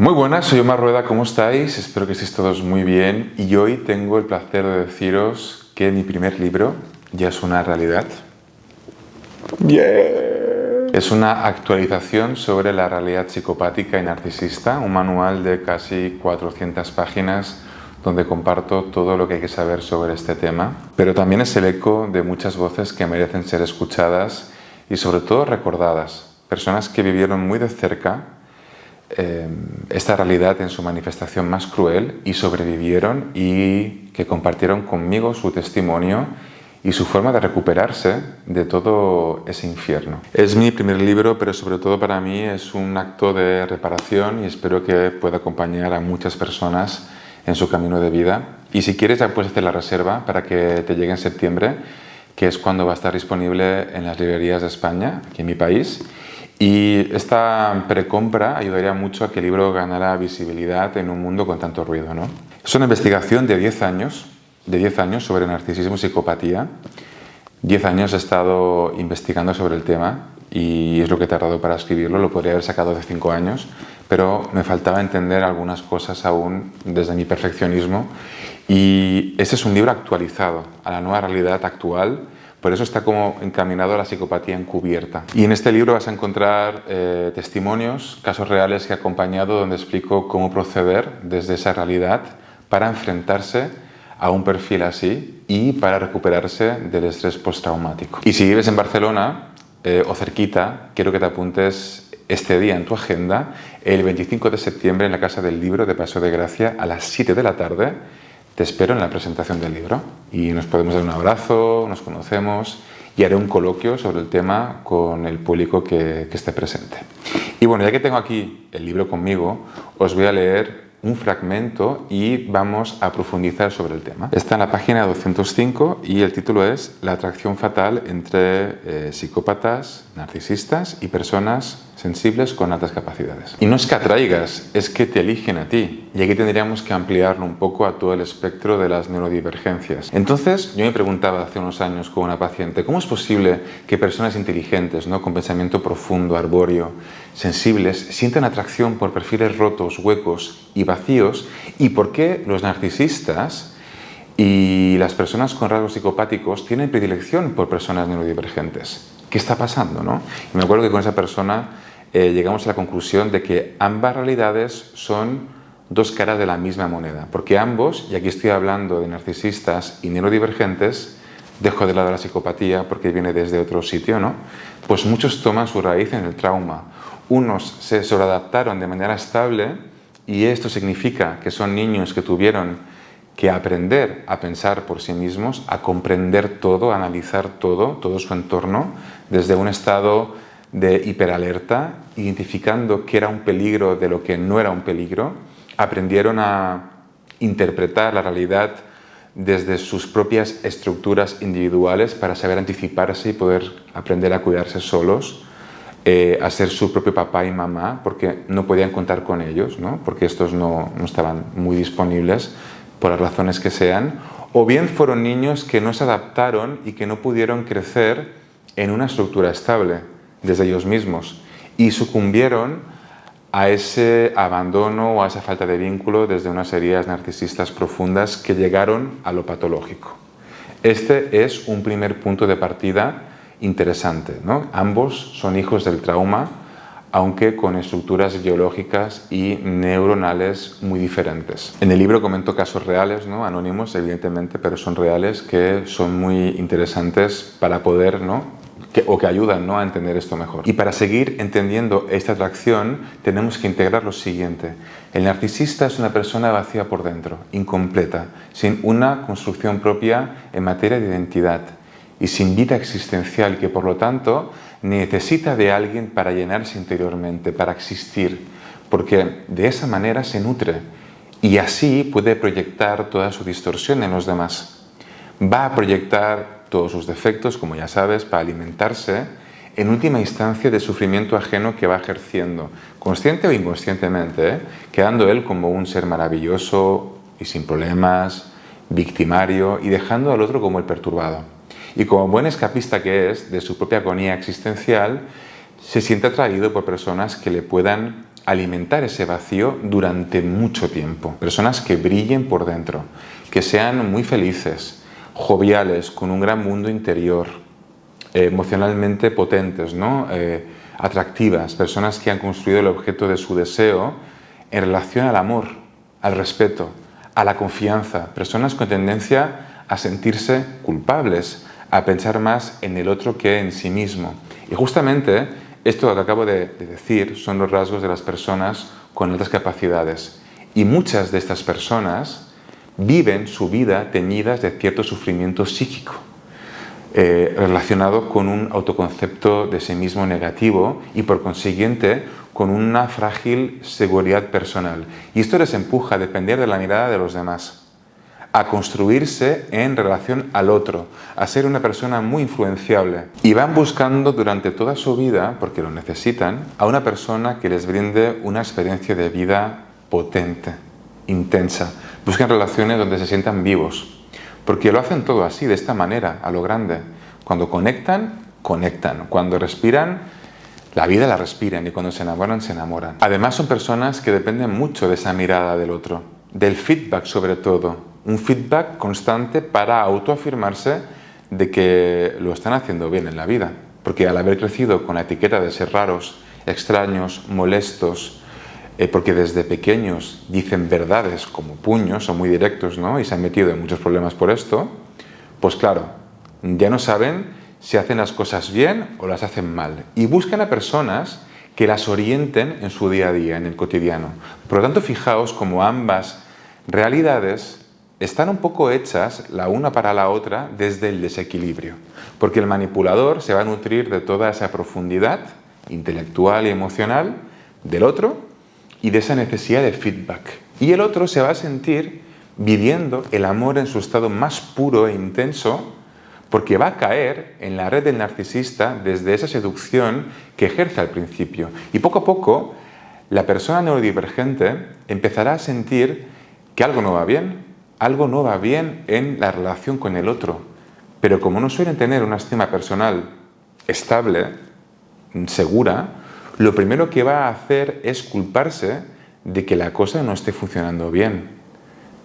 Muy buenas, soy Omar Rueda, ¿cómo estáis? Espero que estéis todos muy bien y hoy tengo el placer de deciros que mi primer libro ya es una realidad. Es una actualización sobre la realidad psicopática y narcisista, un manual de casi 400 páginas donde comparto todo lo que hay que saber sobre este tema, pero también es el eco de muchas voces que merecen ser escuchadas y sobre todo recordadas, personas que vivieron muy de cerca esta realidad en su manifestación más cruel y sobrevivieron y que compartieron conmigo su testimonio y su forma de recuperarse de todo ese infierno. Es mi primer libro, pero sobre todo para mí es un acto de reparación y espero que pueda acompañar a muchas personas en su camino de vida. Y si quieres ya puedes hacer la reserva para que te llegue en septiembre, que es cuando va a estar disponible en las librerías de España, aquí en mi país. Y esta precompra ayudaría mucho a que el libro ganara visibilidad en un mundo con tanto ruido, ¿no? Es una investigación de 10 años sobre narcisismo y psicopatía. 10 años he estado investigando sobre el tema y es lo que he tardado para escribirlo. Lo podría haber sacado de 5 años, pero me faltaba entender algunas cosas aún desde mi perfeccionismo. Y este es un libro actualizado a la nueva realidad actual. Por eso está como encaminado a la psicopatía encubierta. Y en este libro vas a encontrar testimonios, casos reales que he acompañado donde explico cómo proceder desde esa realidad para enfrentarse a un perfil así y para recuperarse del estrés postraumático. Y si vives en Barcelona o cerquita, quiero que te apuntes este día en tu agenda, el 25 de septiembre en la Casa del Libro de Paseo de Gracia a las 7 de la tarde. Te espero en la presentación del libro y nos podemos dar un abrazo, nos conocemos y haré un coloquio sobre el tema con el público que esté presente. Y bueno, ya que tengo aquí el libro conmigo, os voy a leer un fragmento y vamos a profundizar sobre el tema. Está en la página 205 y el título es La atracción fatal entre psicópatas, narcisistas y personas sensibles con altas capacidades. Y no es que atraigas, es que te eligen a ti. Y aquí tendríamos que ampliarlo un poco a todo el espectro de las neurodivergencias. Entonces, yo me preguntaba hace unos años con una paciente, ¿cómo es posible que personas inteligentes, ¿no?, con pensamiento profundo, arbóreo, sensibles, sientan atracción por perfiles rotos, huecos y vacíos? ¿Y por qué los narcisistas y las personas con rasgos psicopáticos tienen predilección por personas neurodivergentes? ¿Qué está pasando, no? Y me acuerdo que con esa persona llegamos a la conclusión de que ambas realidades son dos caras de la misma moneda, porque ambos, y aquí estoy hablando de narcisistas y neurodivergentes, dejo de lado la psicopatía porque viene desde otro sitio, ¿no? Pues muchos toman su raíz en el trauma. Unos se sobreadaptaron de manera estable y esto significa que son niños que tuvieron que aprender a pensar por sí mismos, a comprender todo, a analizar todo su entorno, desde un estado de hiperalerta, identificando qué era un peligro de lo que no era un peligro, aprendieron a interpretar la realidad desde sus propias estructuras individuales para saber anticiparse y poder aprender a cuidarse solos, a ser su propio papá y mamá, porque no podían contar con ellos, ¿no?, porque estos no estaban muy disponibles por las razones que sean, o bien fueron niños que no se adaptaron y que no pudieron crecer en una estructura estable desde ellos mismos y sucumbieron a ese abandono o a esa falta de vínculo desde unas heridas narcisistas profundas que llegaron a lo patológico. Este es un primer punto de partida interesante, ¿no? Ambos son hijos del trauma, aunque con estructuras biológicas y neuronales muy diferentes. En el libro comento casos reales, ¿no?, anónimos evidentemente, pero son reales, que son muy interesantes para poder, ¿no?, que ayudan, ¿no?, a entender esto mejor. Y para seguir entendiendo esta atracción tenemos que integrar lo siguiente. El narcisista es una persona vacía por dentro, incompleta, sin una construcción propia en materia de identidad y sin vida existencial, que por lo tanto necesita de alguien para llenarse interiormente, para existir, porque de esa manera se nutre y así puede proyectar toda su distorsión en los demás. Va a proyectar todos sus defectos, como ya sabes, para alimentarse en última instancia de sufrimiento ajeno que va ejerciendo, consciente o inconscientemente, quedando él como un ser maravilloso y sin problemas, victimario, y dejando al otro como el perturbado. Y como buen escapista que es de su propia agonía existencial, se siente atraído por personas que le puedan alimentar ese vacío durante mucho tiempo. Personas que brillen por dentro, que sean muy felices, joviales, con un gran mundo interior, emocionalmente potentes, ¿no? Atractivas, personas que han construido el objeto de su deseo en relación al amor, al respeto, a la confianza, personas con tendencia a sentirse culpables, a pensar más en el otro que en sí mismo. Y justamente esto que acabo de decir son los rasgos de las personas con altas capacidades. Y muchas de estas personas viven su vida teñidas de cierto sufrimiento psíquico, relacionado con un autoconcepto de sí mismo negativo y por consiguiente con una frágil seguridad personal. Y esto les empuja a depender de la mirada de los demás, a construirse en relación al otro, a ser una persona muy influenciable. Y van buscando durante toda su vida, porque lo necesitan, a una persona que les brinde una experiencia de vida potente, intensa. Buscan relaciones donde se sientan vivos, porque lo hacen todo así, de esta manera, a lo grande. Cuando conectan, conectan. Cuando respiran, la vida la respiran, y cuando se enamoran, se enamoran. Además son personas que dependen mucho de esa mirada del otro, del feedback sobre todo. Un feedback constante para autoafirmarse de que lo están haciendo bien en la vida. Porque al haber crecido con la etiqueta de ser raros, extraños, molestos, porque desde pequeños dicen verdades como puños, son muy directos, ¿no? Y se han metido en muchos problemas por esto, pues claro, ya no saben si hacen las cosas bien o las hacen mal. Y buscan a personas que las orienten en su día a día, en el cotidiano. Por lo tanto, fijaos cómo ambas realidades están un poco hechas la una para la otra desde el desequilibrio, porque el manipulador se va a nutrir de toda esa profundidad intelectual y emocional del otro y de esa necesidad de feedback. Y el otro se va a sentir viviendo el amor en su estado más puro e intenso, porque va a caer en la red del narcisista desde esa seducción que ejerce al principio. Y poco a poco, la persona neurodivergente empezará a sentir que algo no va bien en la relación con el otro. Pero como no suelen tener una estima personal estable, segura, lo primero que va a hacer es culparse de que la cosa no esté funcionando bien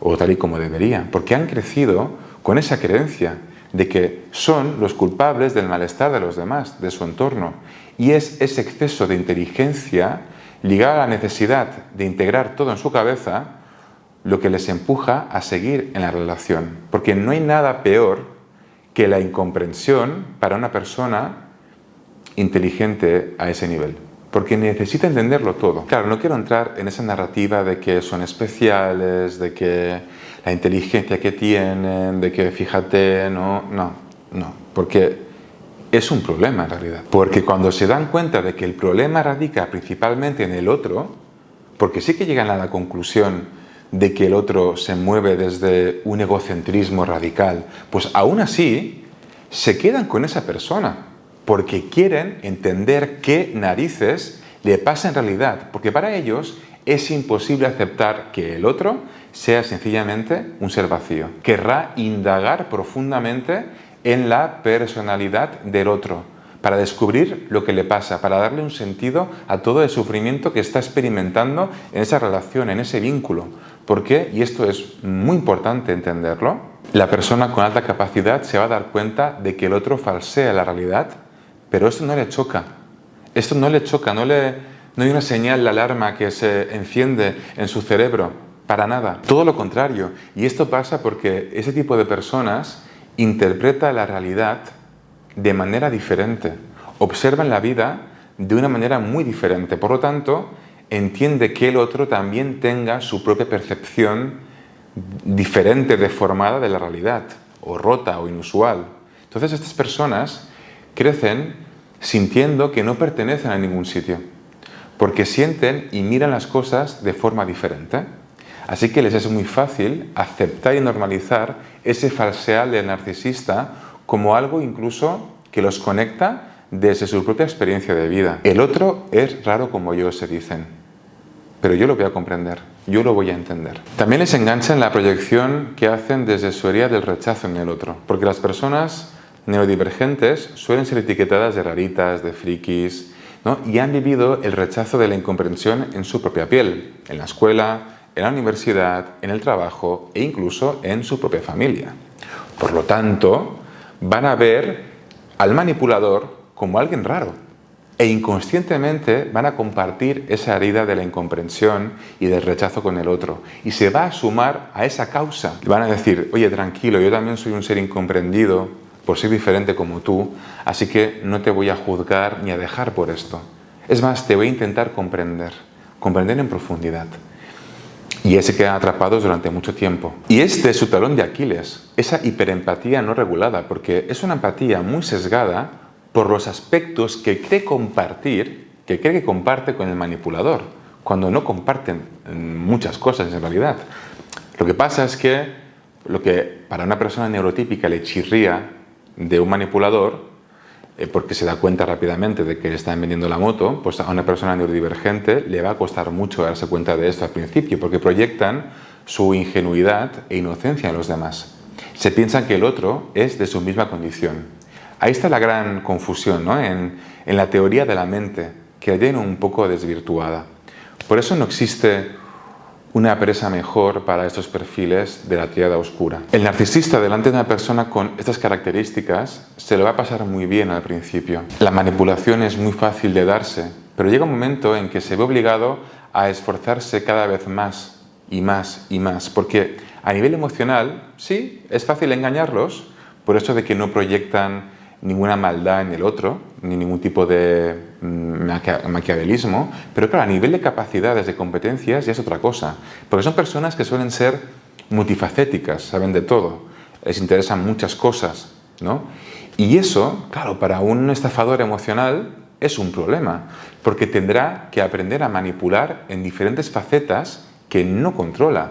o tal y como debería, porque han crecido con esa creencia de que son los culpables del malestar de los demás, de su entorno. Y es ese exceso de inteligencia ligado a la necesidad de integrar todo en su cabeza lo que les empuja a seguir en la relación. Porque no hay nada peor que la incomprensión para una persona inteligente a ese nivel. Porque necesita entenderlo todo. Claro, no quiero entrar en esa narrativa de que son especiales, de que la inteligencia que tienen, de que fíjate, no, porque es un problema en realidad. Porque cuando se dan cuenta de que el problema radica principalmente en el otro, porque sí que llegan a la conclusión de que el otro se mueve desde un egocentrismo radical, pues aún así se quedan con esa persona, porque quieren entender qué narices le pasa en realidad, porque para ellos es imposible aceptar que el otro sea sencillamente un ser vacío. Querrá indagar profundamente en la personalidad del otro, para descubrir lo que le pasa, para darle un sentido a todo el sufrimiento que está experimentando en esa relación, en ese vínculo. Porque, y esto es muy importante entenderlo, la persona con alta capacidad se va a dar cuenta de que el otro falsea la realidad, pero esto no le choca. Esto no le choca, no hay una señal de alarma que se enciende en su cerebro, para nada. Todo lo contrario. Y esto pasa porque ese tipo de personas interpreta la realidad de manera diferente, observan la vida de una manera muy diferente. Por lo tanto, entiende que el otro también tenga su propia percepción diferente, deformada de la realidad, o rota o inusual. Entonces estas personas crecen sintiendo que no pertenecen a ningún sitio, porque sienten y miran las cosas de forma diferente. Así que les es muy fácil aceptar y normalizar ese falsear del narcisista como algo incluso que los conecta desde su propia experiencia de vida. El otro es raro como yo, se dicen, pero yo lo voy a comprender, yo lo voy a entender. También les engancha en la proyección que hacen desde su herida del rechazo en el otro, porque las personas neurodivergentes suelen ser etiquetadas de raritas, de frikis, ¿no? Y han vivido el rechazo de la incomprensión en su propia piel, en la escuela, en la universidad, en el trabajo e incluso en su propia familia. Por lo tanto, van a ver al manipulador como alguien raro e inconscientemente van a compartir esa herida de la incomprensión y del rechazo con el otro y se va a sumar a esa causa. Van a decir, oye, tranquilo, yo también soy un ser incomprendido por ser diferente como tú, así que no te voy a juzgar ni a dejar por esto. Es más, te voy a intentar comprender en profundidad. Y se quedan atrapados durante mucho tiempo. Y este es su talón de Aquiles, esa hiperempatía no regulada, porque es una empatía muy sesgada por los aspectos que cree compartir, que cree que comparte con el manipulador, cuando no comparten muchas cosas en realidad. Lo que pasa es que lo que para una persona neurotípica le chirría de un manipulador, porque se da cuenta rápidamente de que le están vendiendo la moto, pues a una persona neurodivergente le va a costar mucho darse cuenta de esto al principio, porque proyectan su ingenuidad e inocencia en los demás. Se piensan que el otro es de su misma condición. Ahí está la gran confusión, ¿no? en la teoría de la mente, que viene un poco desvirtuada. Por eso no existe una presa mejor para estos perfiles de la tríada oscura. El narcisista delante de una persona con estas características se le va a pasar muy bien al principio. La manipulación es muy fácil de darse, pero llega un momento en que se ve obligado a esforzarse cada vez más y más y más, porque a nivel emocional, sí, es fácil engañarlos, por eso de que no proyectan ninguna maldad en el otro, ni ningún tipo de maquiavelismo, pero claro, a nivel de capacidades, de competencias, ya es otra cosa, porque son personas que suelen ser multifacéticas, saben de todo, les interesan muchas cosas, ¿no? Y eso, claro, para un estafador emocional es un problema, porque tendrá que aprender a manipular en diferentes facetas que no controla,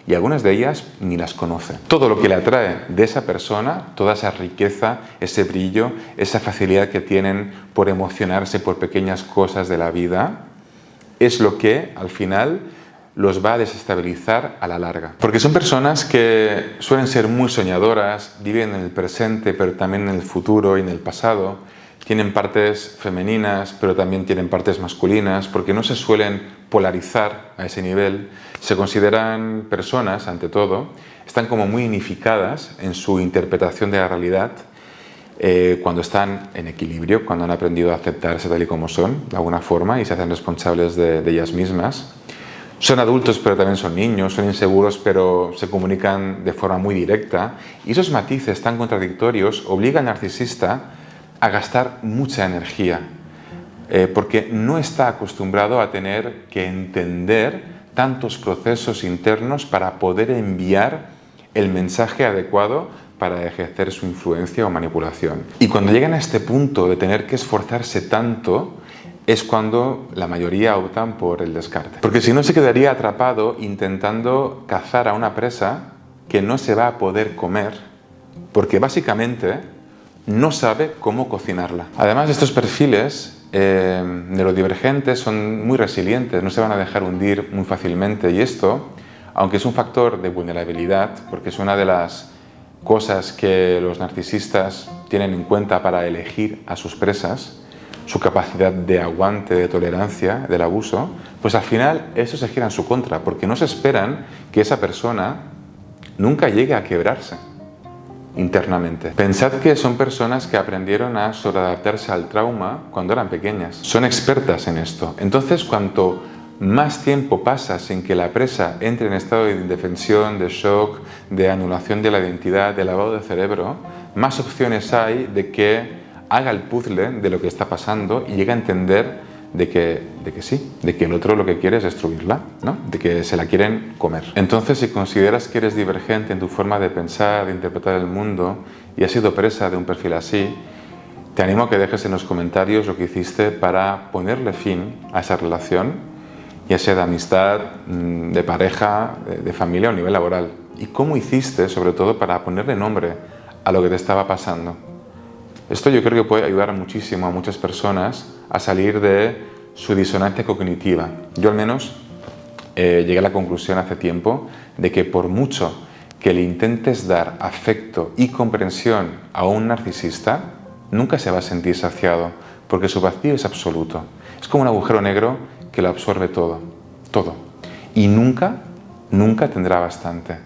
y algunas de ellas ni las conoce. Todo lo que le atrae de esa persona, toda esa riqueza, ese brillo, esa facilidad que tienen por emocionarse por pequeñas cosas de la vida, es lo que al final los va a desestabilizar a la larga. Porque son personas que suelen ser muy soñadoras, viven en el presente, pero también en el futuro y en el pasado. Tienen partes femeninas, pero también tienen partes masculinas, porque no se suelen polarizar a ese nivel. Se consideran personas, ante todo, están como muy unificadas en su interpretación de la realidad cuando están en equilibrio, cuando han aprendido a aceptarse tal y como son, de alguna forma, y se hacen responsables de ellas mismas. Son adultos, pero también son niños, son inseguros, pero se comunican de forma muy directa. Y esos matices tan contradictorios obligan al narcisista a gastar mucha energía, porque no está acostumbrado a tener que entender tantos procesos internos para poder enviar el mensaje adecuado para ejercer su influencia o manipulación. Y cuando llegan a este punto de tener que esforzarse tanto, es cuando la mayoría optan por el descarte. Porque si no, se quedaría atrapado intentando cazar a una presa que no se va a poder comer, porque básicamente no sabe cómo cocinarla. Además, estos perfiles neurodivergentes son muy resilientes, no se van a dejar hundir muy fácilmente, y esto, aunque es un factor de vulnerabilidad, porque es una de las cosas que los narcisistas tienen en cuenta para elegir a sus presas, su capacidad de aguante, de tolerancia, del abuso, pues al final eso se gira en su contra, porque no se esperan que esa persona nunca llegue a quebrarse internamente. Pensad que son personas que aprendieron a sobreadaptarse al trauma cuando eran pequeñas. Son expertas en esto. Entonces, cuanto más tiempo pasa sin que la presa entre en estado de indefensión, de shock, de anulación de la identidad, de lavado de cerebro, más opciones hay de que haga el puzzle de lo que está pasando y llegue a entender de que sí, de que el otro lo que quiere es destruirla, ¿no? De que se la quieren comer. Entonces, si consideras que eres divergente en tu forma de pensar, de interpretar el mundo y has sido presa de un perfil así, te animo a que dejes en los comentarios lo que hiciste para ponerle fin a esa relación, ya sea de amistad, de pareja, de familia o a nivel laboral. Y cómo hiciste, sobre todo, para ponerle nombre a lo que te estaba pasando. Esto yo creo que puede ayudar muchísimo a muchas personas a salir de su disonancia cognitiva. Yo al menos llegué a la conclusión hace tiempo de que por mucho que le intentes dar afecto y comprensión a un narcisista, nunca se va a sentir saciado, porque su vacío es absoluto. Es como un agujero negro que lo absorbe todo, todo. Y nunca, nunca tendrá bastante.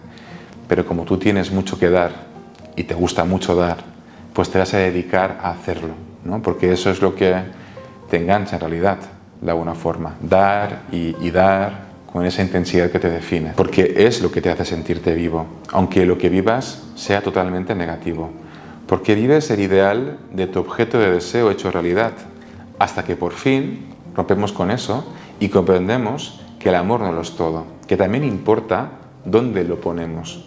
Pero como tú tienes mucho que dar y te gusta mucho dar, pues te vas a dedicar a hacerlo, ¿no? Porque eso es lo que te engancha en realidad, de alguna forma. Dar y dar con esa intensidad que te define. Porque es lo que te hace sentirte vivo, aunque lo que vivas sea totalmente negativo. Porque vives el ideal de tu objeto de deseo hecho realidad, hasta que por fin rompemos con eso y comprendemos que el amor no lo es todo, que también importa dónde lo ponemos.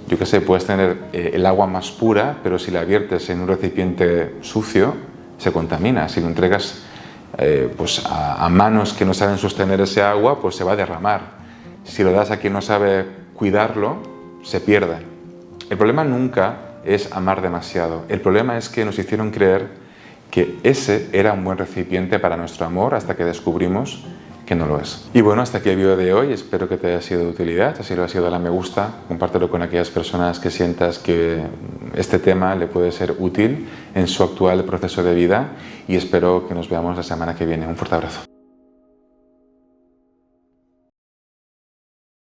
Yo qué sé, puedes tener el agua más pura, pero si la viertes en un recipiente sucio, se contamina. Si lo entregas pues a manos que no saben sostener ese agua, pues se va a derramar. Si lo das a quien no sabe cuidarlo, se pierde. El problema nunca es amar demasiado. El problema es que nos hicieron creer que ese era un buen recipiente para nuestro amor hasta que descubrimos que no lo es. Y bueno, hasta aquí el vídeo de hoy. Espero que te haya sido de utilidad. Si lo ha sido, dale a me gusta. Compártelo con aquellas personas que sientas que este tema le puede ser útil en su actual proceso de vida. Y espero que nos veamos la semana que viene. Un fuerte abrazo.